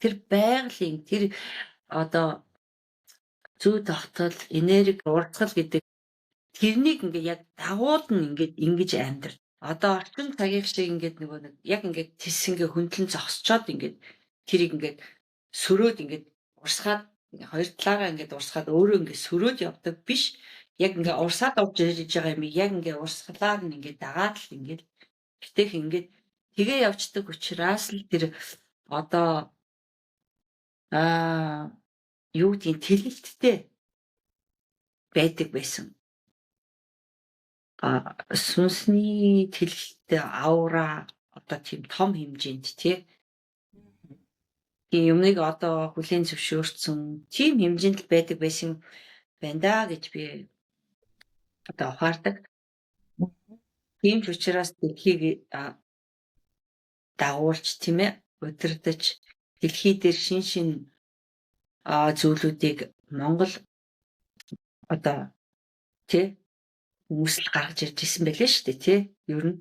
тэр байгалийн тэр одоо зүй тогтол, энерги, уртгал гэдэг тэрнийг ингээ яг дагууд нь ингээд ингэж амьдрал. Одоо орчин цагийн шиг ингээд нөгөө нэг яг ингээд тис ингээ хөндлөн зогсчоод ингээд тэрийг ингээд сөрөөд ингээд урсгаад хоёр талаараа ингээд урсгаад өөрөө ингээд сөрөөд явдаг биш. Яг ингээ урсаад авч ирж байгаа юм яг ингээ урсгалаар нь ингээд дагаад л ингээд гэтэл ингээд тэгээ явцдаг учраас л тэр одоо юу гэдгийг тэлэлттэй байдаг байсан. Сүнсний тэлэлттэй аура одоо тийм том хэмжээнд тийм юмныг одоо хүлээн зөвшөөрсөн тийм хэмжээнд л байдаг байсан байна да гэж би одоо ухаардаг. Тийм ч учраас дэлхийг дагуулж тийм ээ удирдах дэлхий дээр шин зүйлүүдийг Монгол одоо тий хүмүүс л гаргаж ирж исэн байлээ шүү дээ тий ер нь